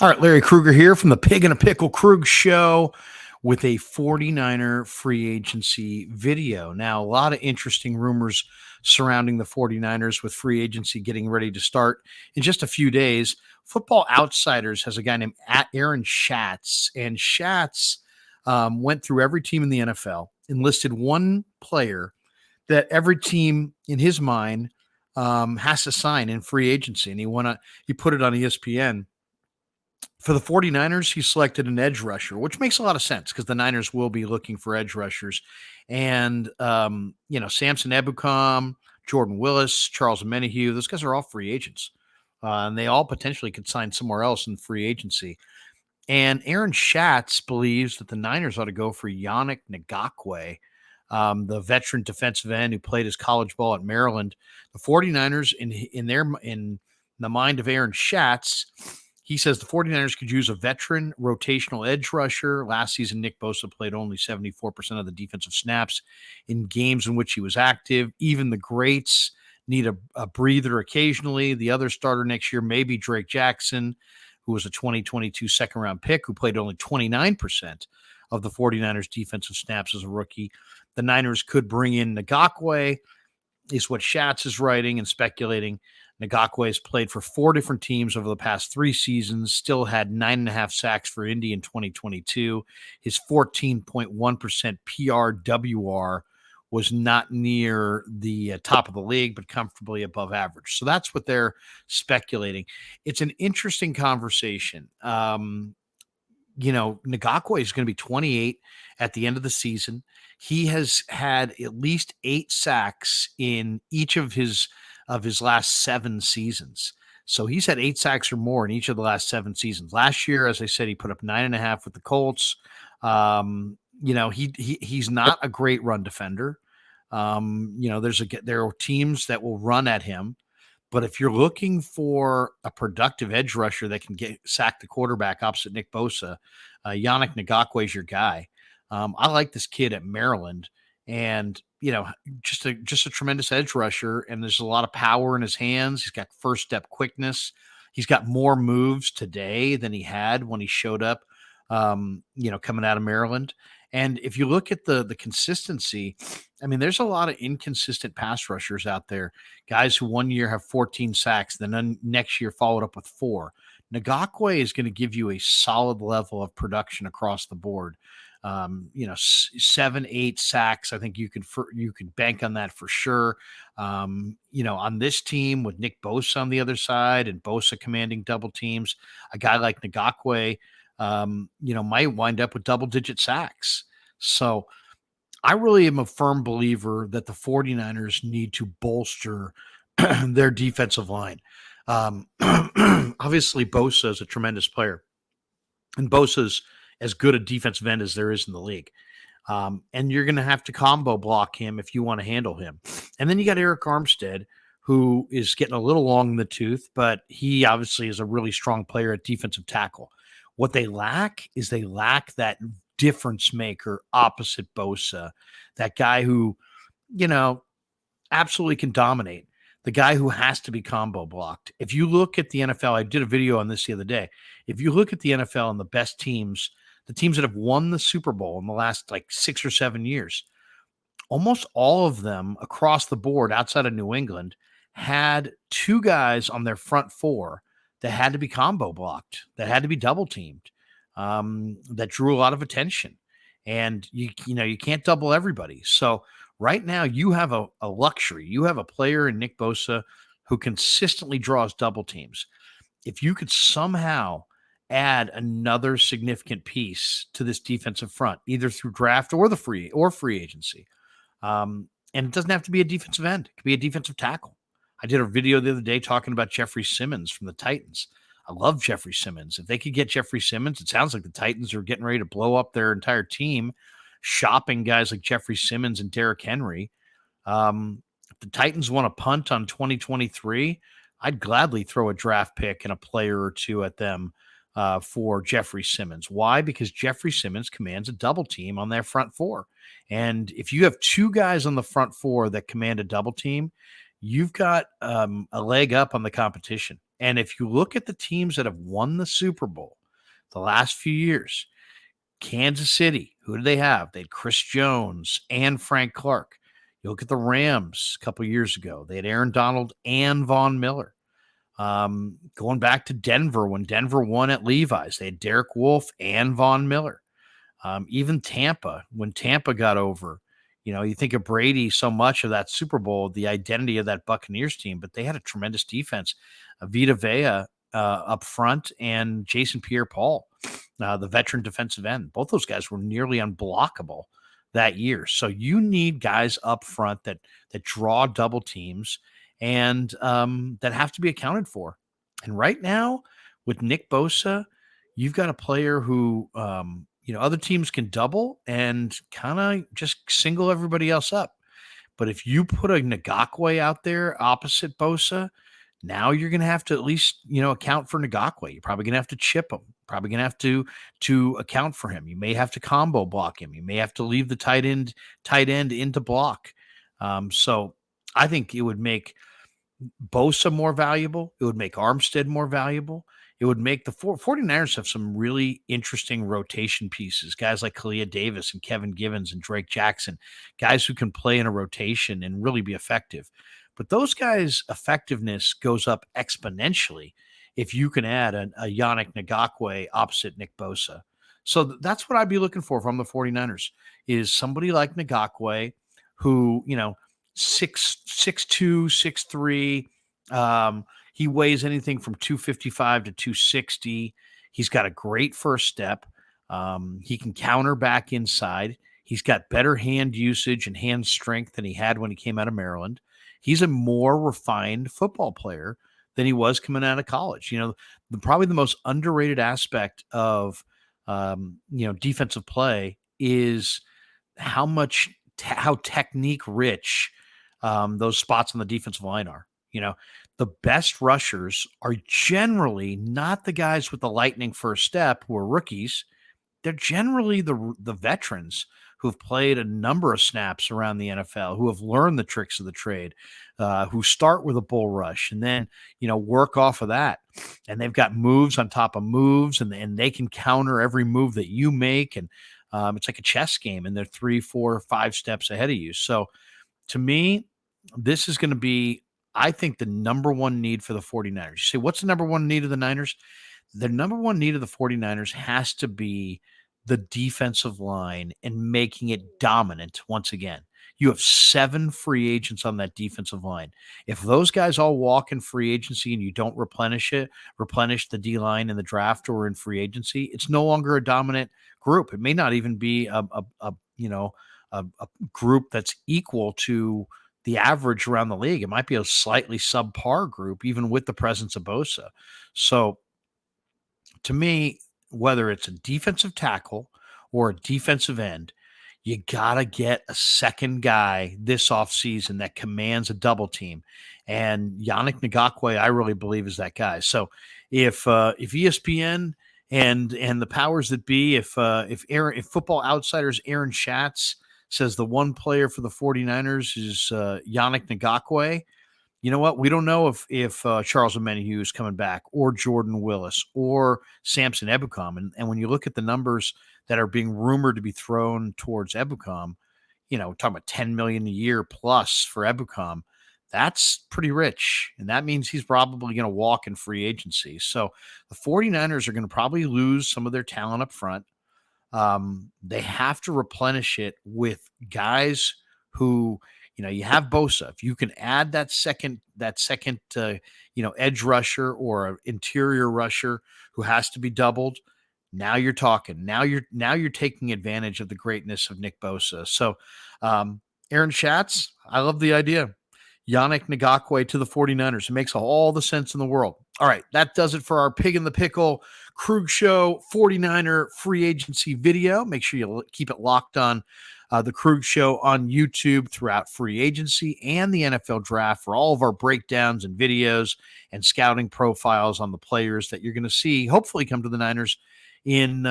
All right, Larry Krueger here from the Pig and a Pickle Krueg Show with a 49er free agency video. Now, a lot of interesting rumors surrounding the 49ers with free agency getting ready to start in just a few days. Football Outsiders has a guy named Aaron Schatz, and Schatz went through every team in the NFL and listed one player that every team in his mind has to sign in free agency, and he put it on ESPN. For the 49ers, he selected an edge rusher, which makes a lot of sense because the Niners will be looking for edge rushers. And, Samson Ebukam, Jordan Willis, Charles Menahue, those guys are all free agents. And they all potentially could sign somewhere else in free agency. And Aaron Schatz believes that the Niners ought to go for Yannick Ngakoue, the veteran defensive end who played his college ball at Maryland. The 49ers, in the mind of Aaron Schatz, he says the 49ers could use a veteran rotational edge rusher. Last season, Nick Bosa played only 74% of the defensive snaps in games in which he was active. Even the greats need a breather occasionally. The other starter next year may be Drake Jackson, who was a 2022 second-round pick, who played only 29% of the 49ers defensive snaps as a rookie. The Niners could bring in Ngakoue, is what Schatz is writing and speculating. Ngakoue has played for 4 different teams over the past 3 seasons, still had 9.5 sacks for Indy in 2022. His 14.1% PRWR was not near the top of the league, but comfortably above average. So that's what they're speculating. It's an interesting conversation. Ngakoue is going to be 28 at the end of the season. He has had at least 8 sacks in each of his last 7 seasons. So he's had 8 sacks or more in each of the last 7 seasons. Last year, as I said, he put up 9.5 with the Colts. He's not a great run defender. There are teams that will run at him. But if you're looking for a productive edge rusher that can sack the quarterback opposite Nick Bosa, Yannick Ngakoue is your guy. I like this kid at Maryland, and just a tremendous edge rusher. And there's a lot of power in his hands. He's got first step quickness. He's got more moves today than he had when he showed up, coming out of Maryland. And if you look at the consistency, I mean, there's a lot of inconsistent pass rushers out there. Guys who one year have 14 sacks, then next year followed up with 4. Ngakoue is going to give you a solid level of production across the board. 7, 8 sacks. I think you could bank on that for sure. On this team with Nick Bosa on the other side and Bosa commanding double teams, a guy like Ngakoue, might wind up with double-digit sacks. So I really am a firm believer that the 49ers need to bolster their defensive line. Obviously, Bosa is a tremendous player, and Bosa's as good a defensive end as there is in the league. And you're going to have to combo block him if you want to handle him. And then you got Eric Armstead, who is getting a little long in the tooth, but he obviously is a really strong player at defensive tackle. What they lack is that difference maker opposite Bosa, that guy who, absolutely can dominate, the guy who has to be combo blocked. If you look at the NFL, I did a video on this the other day. If you look at the NFL and the best teams, the teams that have won the Super Bowl in the last 6 or 7 years, almost all of them across the board outside of New England had 2 guys on their front 4 that had to be combo blocked, that had to be double teamed, that drew a lot of attention. And you can't double everybody. So right now you have a luxury. You have a player in Nick Bosa who consistently draws double teams. If you could somehow add another significant piece to this defensive front, either through draft or free agency, and it doesn't have to be a defensive end. It could be a defensive tackle. I did a video the other day talking about Jeffrey Simmons from the Titans. I love Jeffrey Simmons. If they could get Jeffrey Simmons, it sounds like the Titans are getting ready to blow up their entire team, shopping guys like Jeffrey Simmons and Derrick Henry. If the Titans want to punt on 2023, I'd gladly throw a draft pick and a player or 2 at them for Jeffrey Simmons. Why? Because Jeffrey Simmons commands a double team on their front 4. And if you have 2 guys on the front 4 that command a double team, you've got a leg up on the competition. And if you look at the teams that have won the Super Bowl the last few years, Kansas City, who do they have? They had Chris Jones and Frank Clark. You look at the Rams a couple years ago, they had Aaron Donald and Von Miller. Going back to Denver, when Denver won at Levi's, they had Derek Wolfe and Von Miller. Even Tampa, when Tampa got over, you think of Brady so much of that Super Bowl, the identity of that Buccaneers team, but they had a tremendous defense. Vita Vea up front and Jason Pierre-Paul, the veteran defensive end. Both those guys were nearly unblockable that year. So you need guys up front that draw double teams and that have to be accounted for. And right now, with Nick Bosa, you've got a player who other teams can double and kind of just single everybody else up. But if you put a Ngakoue out there opposite Bosa, now you're going to have to at least, account for Ngakoue. You're probably going to have to chip him. Probably going to have to account for him. You may have to combo block him. You may have to leave the tight end into block. So I think it would make Bosa more valuable. It would make Armstead more valuable. It would make the 49ers have some really interesting rotation pieces, guys like Kalia Davis and Kevin Givens and Drake Jackson, guys who can play in a rotation and really be effective. But those guys' effectiveness goes up exponentially if you can add a Yannick Ngakoue opposite Nick Bosa. So that's what I'd be looking for from the 49ers is somebody like Ngakoue who, 6'2", 6'3", he weighs anything from 255 to 260. He's got a great first step. He can counter back inside. He's got better hand usage and hand strength than he had when he came out of Maryland. He's a more refined football player than he was coming out of college. Probably the most underrated aspect of, defensive play is how technique rich those spots on the defensive line are. The best rushers are generally not the guys with the lightning first step who are rookies. They're generally the veterans who've played a number of snaps around the NFL, who have learned the tricks of the trade, who start with a bull rush and then, work off of that. And they've got moves on top of moves and they can counter every move that you make. And it's like a chess game and they're 3, 4, 5 steps ahead of you. So to me, this is going to be, I think, the number one need for the 49ers. You say, what's the number one need of the Niners? The number one need of the 49ers has to be the defensive line and making it dominant once again. You have 7 free agents on that defensive line. If those guys all walk in free agency and you don't replenish the D line in the draft or in free agency, it's no longer a dominant group. It may not even be a group that's equal to the average around the league. It might be a slightly subpar group, even with the presence of Bosa. So to me, whether it's a defensive tackle or a defensive end, you got to get a second guy this offseason that commands a double team. And Yannick Ngakoue, I really believe, is that guy. So if ESPN and the powers that be, if Football Outsiders Aaron Schatz says the one player for the 49ers is Yannick Ngakoue, you know what? We don't know if Charles Omenihu is coming back or Jordan Willis or Samson Ebukam. And when you look at the numbers that are being rumored to be thrown towards Ebukam, we're talking about $10 million a year plus for Ebukam. That's pretty rich. And that means he's probably going to walk in free agency. So the 49ers are going to probably lose some of their talent up front. They have to replenish it with guys who, you have Bosa. If you can add that second, edge rusher or interior rusher who has to be doubled, now you're talking. Now you're taking advantage of the greatness of Nick Bosa. So, Aaron Schatz, I love the idea. Yannick Ngakoue to the 49ers. It makes all the sense in the world. All right, that does it for our Pig in the Pickle Krueg Show 49er free agency video. Make sure you keep it locked on the Krueg Show on YouTube throughout free agency and the NFL draft for all of our breakdowns and videos and scouting profiles on the players that you're going to see hopefully come to the Niners in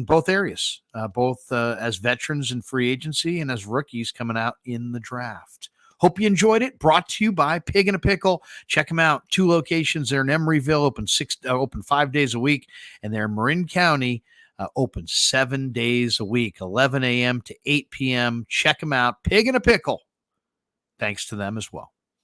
both areas, both as veterans in free agency and as rookies coming out in the draft. Hope you enjoyed it. Brought to you by Pig in a Pickle. Check them out. 2 locations. They're in Emeryville, open 5 days a week, and they're in Marin County, open 7 days a week, 11 a.m. to 8 p.m. Check them out. Pig in a Pickle. Thanks to them as well.